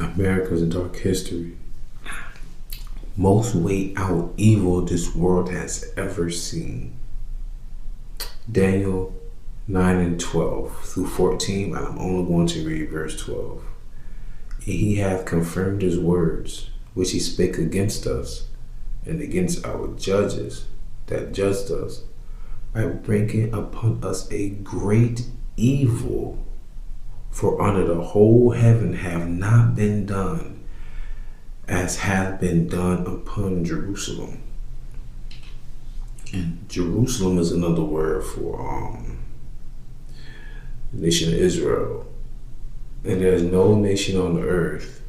America's dark history. Most weighed out evil this world has ever seen. Daniel 9 and 12 through 14, and I'm only going to read verse 12. And he hath confirmed his words, which he spake against us, and against our judges that judged us, by bringing upon us a great evil. For under the whole heaven have not been done as hath been done upon Jerusalem. And Jerusalem is another word for the nation of Israel. And there's no nation on the earth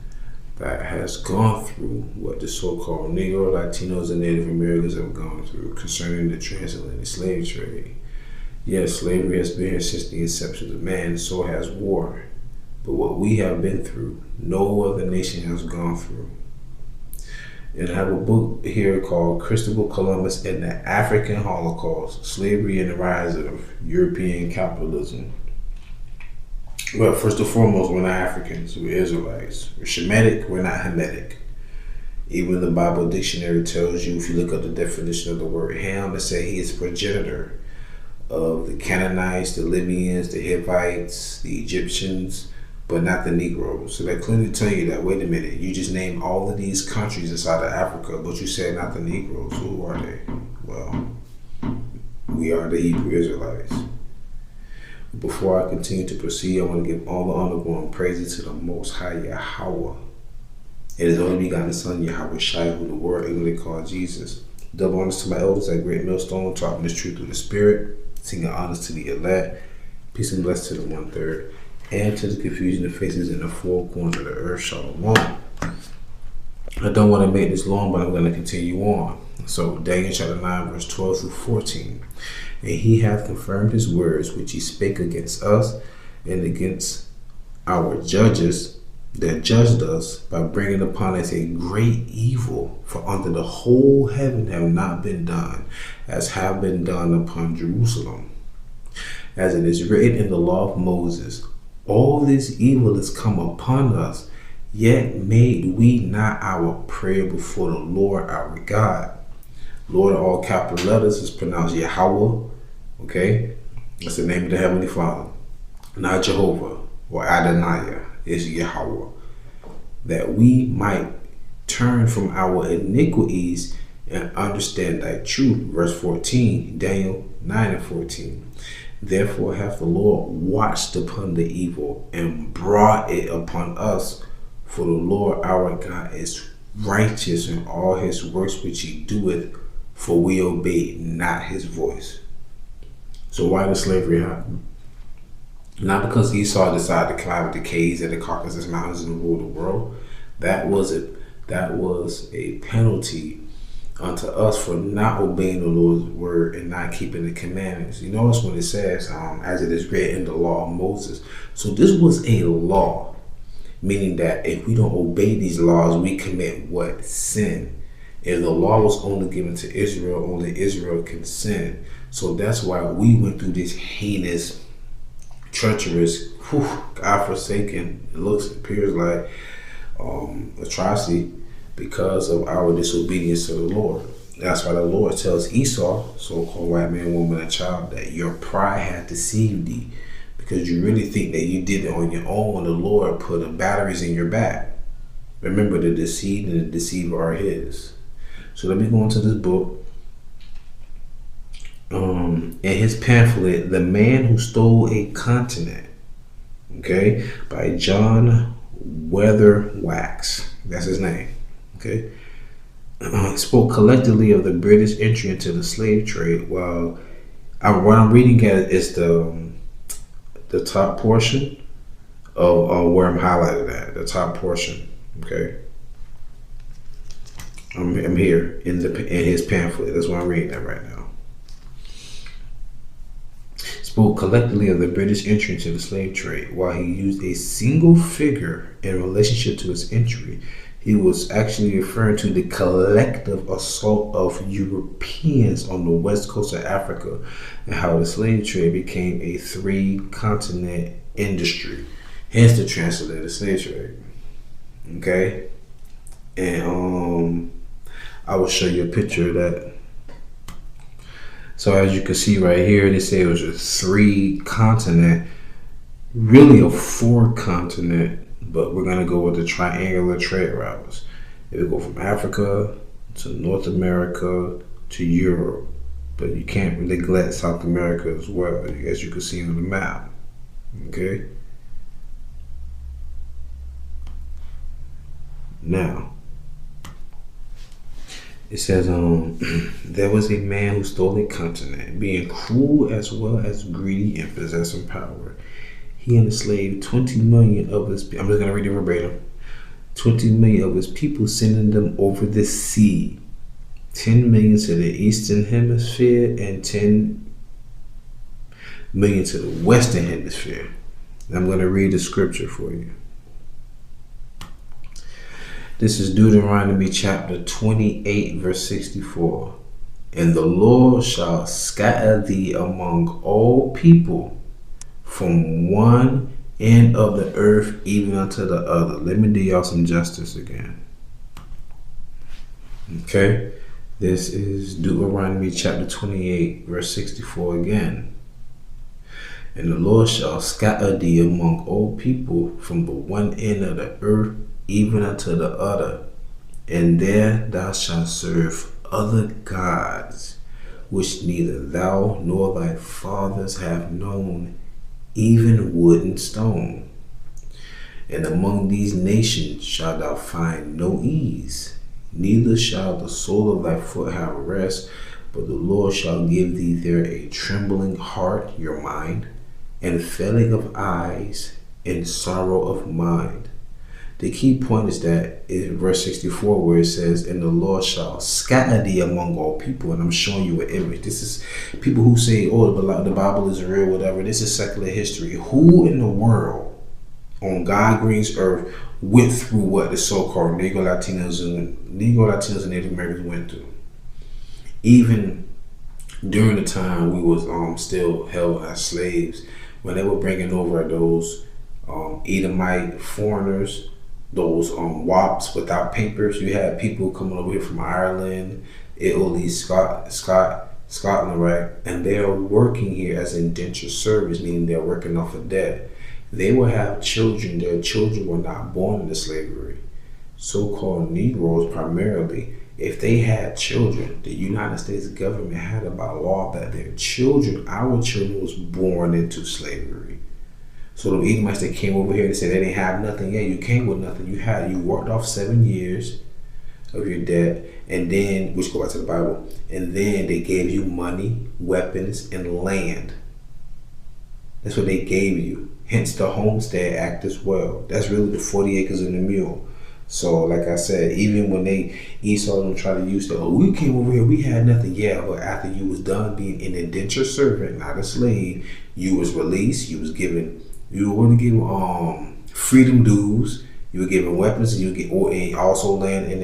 that has gone through what the so-called Negro, Latinos, and Native Americans have gone through concerning the transatlantic slave trade. Yes, slavery has been here since the inception of man, so has war. But what we have been through, no other nation has gone through. And I have a book here called Christopher Columbus and the African Holocaust, Slavery and the Rise of European Capitalism. Well, first and foremost, we're not Africans, we're Israelites. We're Shemitic, we're not Hamitic. Even the Bible dictionary tells you, if you look up the definition of the word Ham, it says he is progenitor of the Canaanites, the Libyans, the Hivites, the Egyptians, but not the Negroes. So that clearly tell you that, wait a minute, you just named all of these countries inside of Africa, but you said not the Negroes. So who are they? Well, we are the Hebrew Israelites. Before I continue to proceed, I want to give all the honor, glory, and praises to the Most High YAHAWAH. It is only begotten Son, YAHAWASHI, who the world ignorantly called Jesus. Double honors to my elders at Great Millstone, taught me this truth through the Spirit. Singing honors to the elect. Peace and blessings to the 1/3. And to the confusion of faces in the four corners of the earth. Shalom. I don't want to make this long, but I'm going to continue on. So, Daniel chapter 9, verse 12 through 14. And he hath confirmed his words, which he spake against us and against our judges that judged us, by bringing upon us a great evil. For under the whole heaven have not been done as have been done upon Jerusalem. As it is written in the law of Moses, all this evil is come upon us, yet made we not our prayer before the Lord our God. Lord, all capital letters is pronounced Yahawah. Okay, that's the name of the Heavenly Father, not Jehovah or Adonai. Is Yahawah, that we might turn from our iniquities and understand thy truth. Verse 14, Daniel 9 and 14. Therefore hath the Lord watched upon the evil and brought it upon us. For the Lord our God is righteous in all his works which he doeth, for we obeyed not his voice. So why does slavery happen? Not because Esau decided to climb the caves and the Caucasus Mountains and rule the world. That was a penalty unto us for not obeying the Lord's word and not keeping the commandments. You notice when it says, as it is written in the law of Moses. So this was a law, meaning that if we don't obey these laws, we commit what? Sin. If the law was only given to Israel, only Israel can sin. So that's why we went through this heinous, treacherous, God-forsaken, appears like atrocity because of our disobedience to the Lord. That's why the Lord tells Esau, so-called white man, woman, and child, that your pride hath deceived thee, because you really think that you did it on your own when the Lord put the batteries in your back. Remember, the deceived and the deceiver are his. So let me go into this book. In his pamphlet, The Man Who Stole a Continent, okay, by John Weatherwax, that's his name, okay, spoke collectively of the British entry into the slave trade. Well, what I'm reading at is the top portion of where I'm highlighted at, the top portion, okay. I'm here in his pamphlet. That's why I'm reading that right now. Spoke collectively of the British entry into the slave trade. While he used a single figure in relationship to its entry, he was actually referring to the collective assault of Europeans on the west coast of Africa and how the slave trade became a 3-continent industry. Hence the transatlantic slave trade. Okay? And I will show you a picture of that. So as you can see right here, they say it was a 3-continent, really a 4-continent, but we're gonna go with the triangular trade routes. It will go from Africa to North America to Europe, but you can't neglect South America as well, as you can see on the map. Okay. Now, it says, there was a man who stole a continent, being cruel as well as greedy and possessing power. He enslaved 20 million of his, I'm just going to read it verbatim, 20 million of his people, sending them over the sea. 10 million to the eastern hemisphere and 10 million to the western hemisphere. And I'm going to read the scripture for you. This is Deuteronomy chapter 28, verse 64. And the Lord shall scatter thee among all people from one end of the earth even unto the other. Let me do y'all some justice again. Okay? This is Deuteronomy chapter 28, verse 64 again. And the Lord shall scatter thee among all people from the one end of the earth even unto the other, and there thou shalt serve other gods, which neither thou nor thy fathers have known, even wood and stone. And among these nations shalt thou find no ease, neither shall the sole of thy foot have rest, but the Lord shall give thee there a trembling heart, your mind, and failing of eyes, and sorrow of mind. The key point is that in verse 64 where it says, and the Lord shall scatter thee among all people. And I'm showing you an image. This is people who say, oh, the Bible is real, whatever. This is secular history. Who in the world on God Green's earth went through what the so-called Negro Latinos and Native Americans went through? Even during the time we was still held as slaves, when they were bringing over those Edomite foreigners, those WAPs without papers. You had people coming over here from Ireland, Italy, Scotland, right? And they are working here as indentured service, meaning they're working off of debt. They will have children. Their children were not born into slavery. So-called Negroes primarily, if they had children, the United States government had it by law that their children, our children, was born into slavery. So the Edomites that came over here, they said they didn't have nothing. Yeah, you came with nothing. You worked off 7 years of your debt, and then, which go back to the Bible, and then they gave you money, weapons, and land. That's what they gave you. Hence the Homestead Act as well. That's really the 40 acres and a mule. So like I said, even when ESAU try to use that, oh, we came over here, we had nothing. Yeah, but after you was done being an indentured servant, not a slave, you was released, you were given freedom dues, you were given weapons, and you get also land and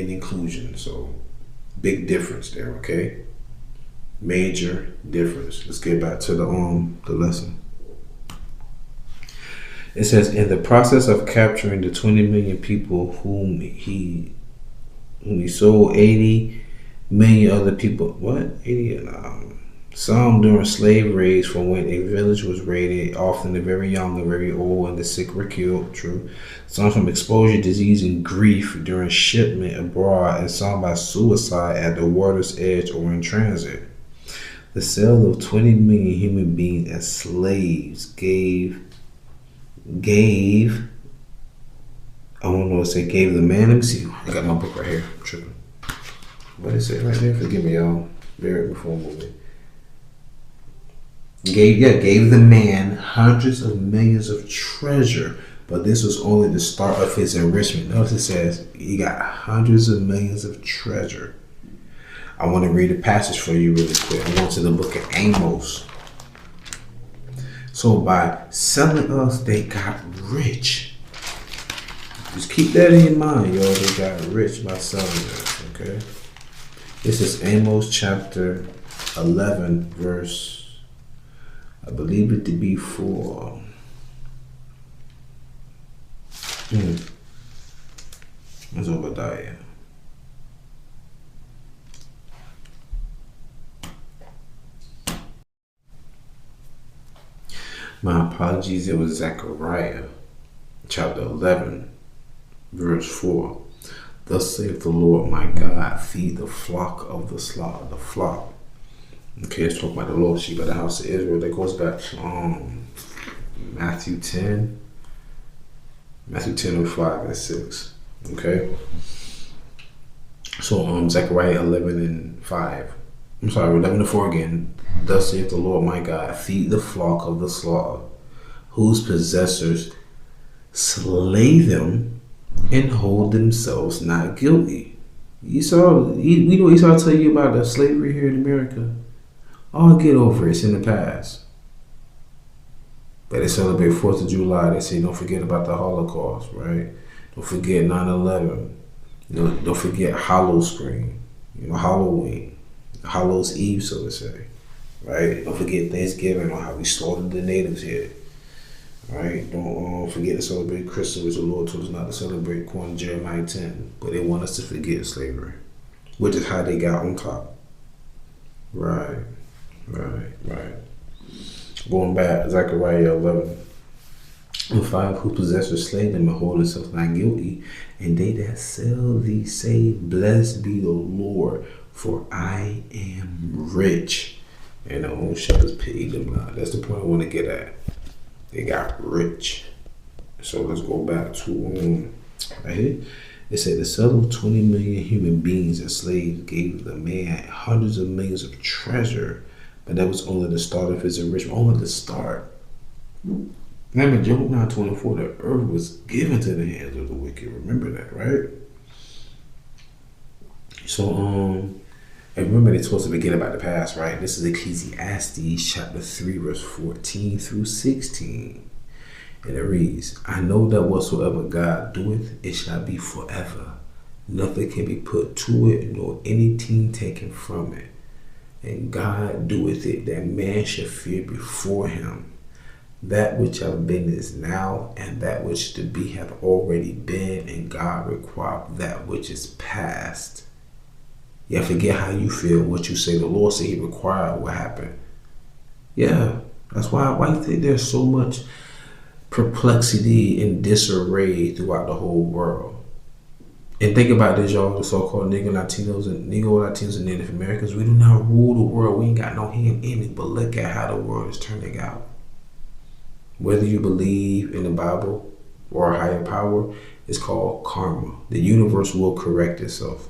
inclusion. So big difference there, okay? Major difference. Let's get back to the lesson. It says, in the process of capturing the 20 million people whom he sold 80 million other people. What? 80? Some during slave raids from when a village was raided, often the very young, the very old, and the sick were killed. True. Some from exposure, disease, and grief during shipment abroad, and some by suicide at the water's edge or in transit. The sale of 20 million human beings as slaves gave I don't know what to say, gave the man, let me see, I got my book right here, I'm tripping. What did it say right there? Forgive me, y'all. Bear it before moving. Gave the man hundreds of millions of treasure, but this was only the start of his enrichment. Notice it says he got hundreds of millions of treasure. I want to read a passage for you really quick. I'm going to the book of Amos. So by selling us, they got rich. Just keep that in your mind, y'all. They got rich by selling us, okay? This is Amos chapter 11, verse, I believe it to be 4. Obadiah. My apologies, it was Zechariah chapter 11, verse 4. Thus saith the Lord my God, feed the flock of the flock. Okay, let's talk about the lost sheep of the house of Israel. That goes back to Matthew 10, 5 and 6. Okay. So Zechariah 11 and 5. I'm sorry, 11 and 4 again. Thus saith the Lord my God, feed the flock of the slaughter, whose possessors slay them and hold themselves not guilty. We know Esau tell you about the slavery here in America. Oh, get over it. It's in the past. But they celebrate 4th of July. They say don't forget about the Holocaust, right? Don't forget 9/11. Don't forget Halloween, Halloween, Hallows Eve, so to say, right? Don't forget Thanksgiving or how we slaughtered the natives here, right? Don't forget to celebrate Christmas, which the Lord told us not to celebrate, according to Jeremiah 10. But they want us to forget slavery, which is how they got on top. Right. Going back, Zechariah 11 and 5, who possessors slay them and hold themselves not guilty, and they that sell thee say, blessed be the Lord, for I am rich. And the own shepherds paid them not. That's the point I want to get at. They got rich. So let's go back to right here. It said the sale of 20 million human beings as slaves gave the man hundreds of millions of treasure. But that was only the start of his enrichment, only the start. Remember, Job 9:24, the earth was given to the hands of the wicked. Remember that, right? So, and remember they're supposed to forget about the past, right? This is Ecclesiastes chapter 3, verse 14 through 16. And it reads, I know that whatsoever God doeth, it shall be forever. Nothing can be put to it, nor anything taken from it. And God doeth it, that man should fear before him. That which have been is now, and that which to be hath already been, and God require that which is past. Yeah, forget how you feel, what you say. The Lord said he required what happened. Yeah, that's why you think there's so much perplexity and disarray throughout the whole world. And think about this, y'all, the so-called Negro Latinos and Native Americans. We do not rule the world. We ain't got no hand in it. But look at how the world is turning out. Whether you believe in the Bible or a higher power, it's called karma. The universe will correct itself.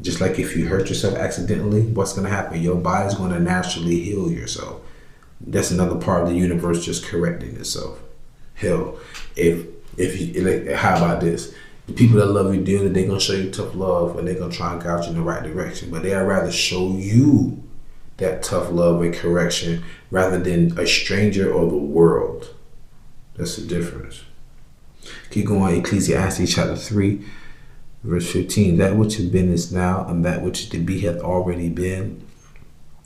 Just like if you hurt yourself accidentally, what's going to happen? Your body's going to naturally heal yourself. That's another part of the universe just correcting itself. Hell, if you like, how about this? The people that love you dearly, they're going to show you tough love and they're going to try and guide you in the right direction. But they'd rather show you that tough love and correction rather than a stranger or the world. That's the difference. Keep going. Ecclesiastes chapter 3, verse 15. That which has been is now, and that which is to be hath already been.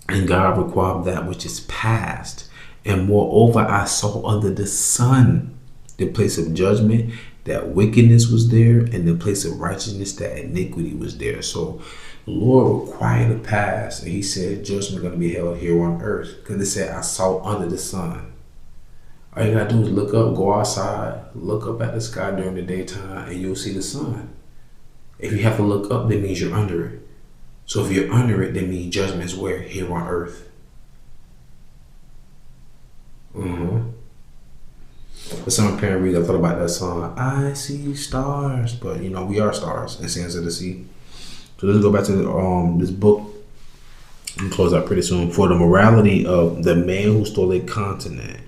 And God required that which is past. And moreover, I saw under the sun the place of judgment, that wickedness was there, and the place of righteousness, that iniquity was there. So the Lord required the past, and he said judgment going to be held here on earth. Because it said, I saw under the sun. All you got to do is look up, go outside, look up at the sky during the daytime, and you'll see the sun. If you have to look up, that means you're under it. So if you're under it, that means judgment is where? Here on earth. For some apparent reason, I thought about that song, I see stars. But, we are stars in Sands of the Sea. So let's go back to this book. I'm going to close out pretty soon. For the morality of the man who stole a continent,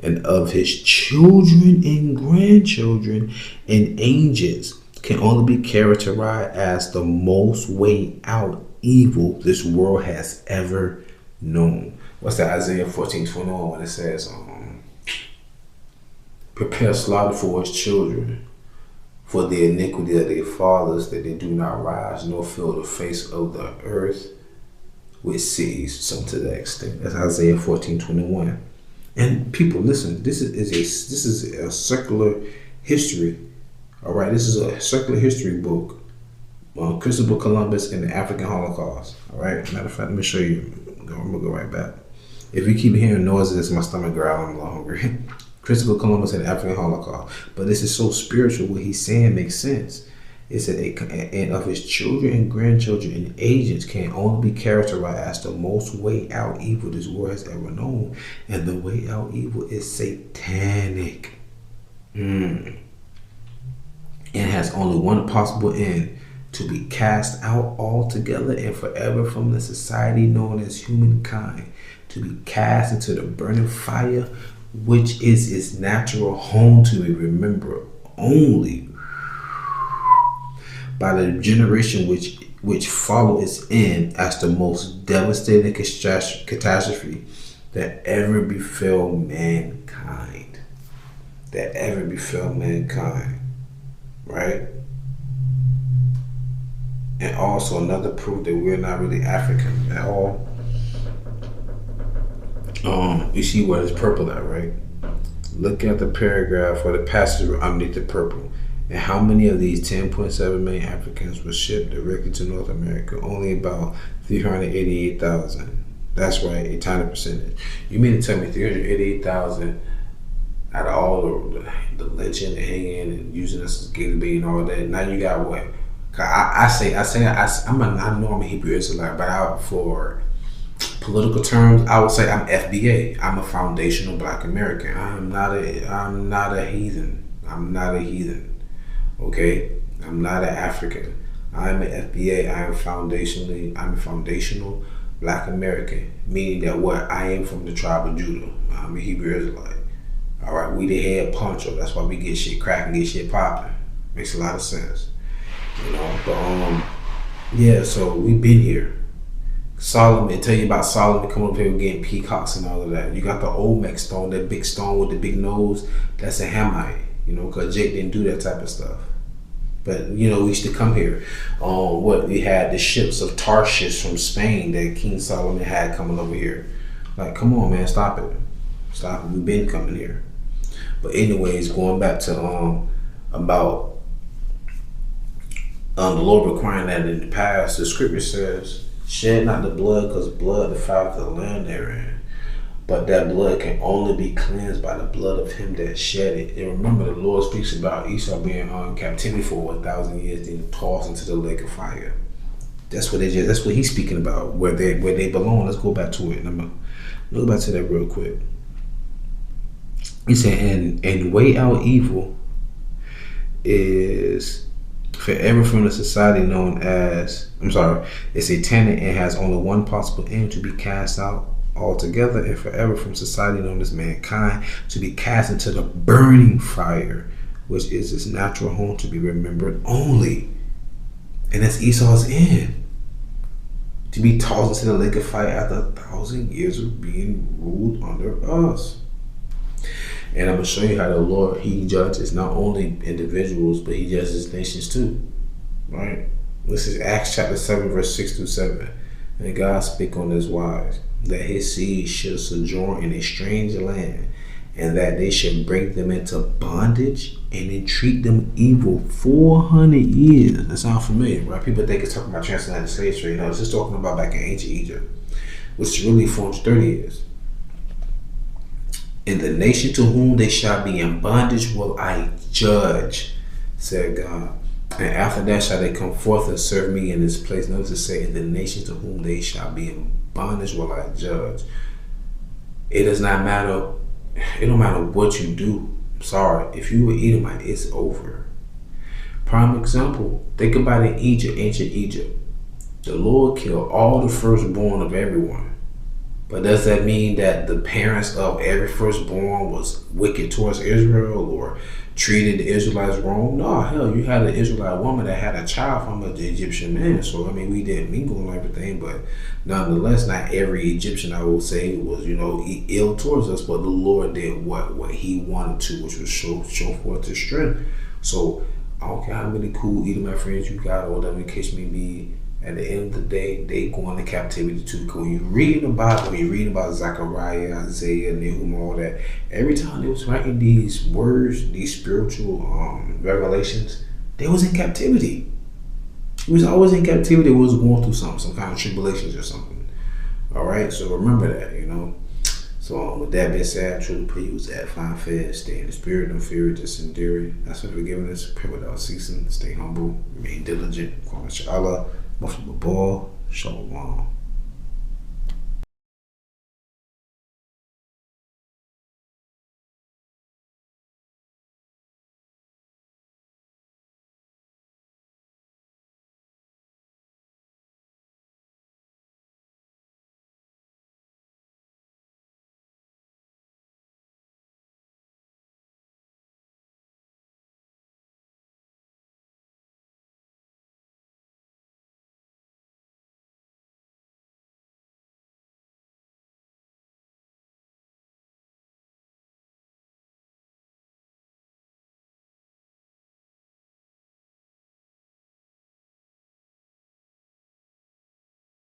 and of his children and grandchildren and angels, can only be characterized as the most way out evil this world has ever known. What's that? Isaiah 14:21 when it says, prepare slaughter for his children, for the iniquity of their fathers, that they do not rise nor fill the face of the earth with cities. Something to that extent. That's Isaiah 14:21. And people, listen. This is a secular history. All right, this is a circular history book. Christopher Columbus and the African Holocaust. All right, matter of fact, let me show you. I'm gonna go right back. If you keep hearing noises, my stomach growling, I'm a little hungry. Christopher Columbus and the African Holocaust. But this is so spiritual. What he's saying makes sense. It said, and of his children and grandchildren and agents can only be characterized as the most way out evil this world has ever known. And the way out evil is satanic. And has only one possible end: to be cast out altogether and forever from the society known as humankind, to be cast into the burning fire, which is its natural home, to be remembered only by the generation which follow its end as the most devastating catastrophe that ever befell mankind. Right? And also another proof that we're not really African at all. You see where it's purple at, right? Look at the paragraph or the passage underneath the purple. And how many of these 10.7 million Africans were shipped directly to North America? Only about 388,000. That's right, a tiny percentage. You mean to tell me 388,000 out of all the lynching and hanging and using us as gator bait and all that? Now you got what? I know I'm a Hebrew Israelite, but for political terms, I would say I'm FBA. I'm a foundational Black American. I'm not a heathen. Okay, I'm not an African. I'm an FBA. I'm a foundational Black American, meaning that what I am from the tribe of Judah. I'm a Hebrew Israelite. All right, we the head poncho. That's why we get shit cracking, get shit popping. Makes a lot of sense, you know. But yeah. So we've been here. Solomon, tell you about Solomon coming up here getting peacocks and all of that. You got the Olmec stone, that big stone with the big nose. That's a Hamite. You know, because Jake didn't do that type of stuff. But, you know, we used to come here. We had the ships of Tarshish from Spain that King Solomon had coming over here. Like, come on, man, stop it. We've been coming here. But anyways, going back to about the Lord requiring that in the past, the scripture says, shed not the blood, because blood defileth the land therein. But that blood can only be cleansed by the blood of him that shed it. And remember, the Lord speaks about Esau being in captivity for 1,000 years, then tossed into the lake of fire. That's what he's speaking about, where they belong. Let's go back to it. And I'm gonna go back to that real quick. He said, and way out evil is forever from the society known as, it's satanic and has only one possible end: to be cast out altogether and forever from society known as mankind, to be cast into the burning fire, which is its natural home, to be remembered only. And that's Esau's end. To be tossed into the lake of fire after 1,000 years of being ruled under us. And I'm going to show you how the Lord, he judges not only individuals, but he judges nations too. Right? This is Acts chapter 7, verse 6 through 7. And God spake on this wise, that his seed should sojourn in a strange land, and that they should bring them into bondage and entreat them evil 400 years. That sounds familiar, right? People think it's talking about transatlantic slave trade. No, it's just talking about back in ancient Egypt, which really 430 years. And the nation to whom they shall be in bondage will I judge, said God. And after that shall they come forth and serve me in this place. Notice it say, in the nation to whom they shall be in bondage will I judge. It does not matter. It don't matter what you do. I'm sorry. If you were Edomite, it's over. Prime example. Think about in Egypt, ancient Egypt. The Lord killed all the firstborn of everyone. But does that mean that the parents of every firstborn was wicked towards Israel or treated the Israelites wrong? No, hell, you had an Israelite woman that had a child from an Egyptian man. So, I mean, we didn't mingle and everything, but nonetheless, not every Egyptian, I would say, was, ill towards us, but the Lord did what he wanted to, which was show forth his strength. So, I don't care how many cool Edomite friends you got or whatever the case may be, at the end of the day, they go into captivity too. Because when you read the Bible, when you read about Zechariah, Isaiah, Nahum, all that, every time they was writing these words, these spiritual revelations, they was in captivity. He was always in captivity. He was going through something, some kind of tribulations or something. All right, so remember that, you know. So with that being said, I truly pray you was at fine fed, stay in the spirit, no fear, just in theory. That's what we're giving us. Pray without ceasing, stay humble, remain diligent. Call YAHAWAH, most of the ball, shalom.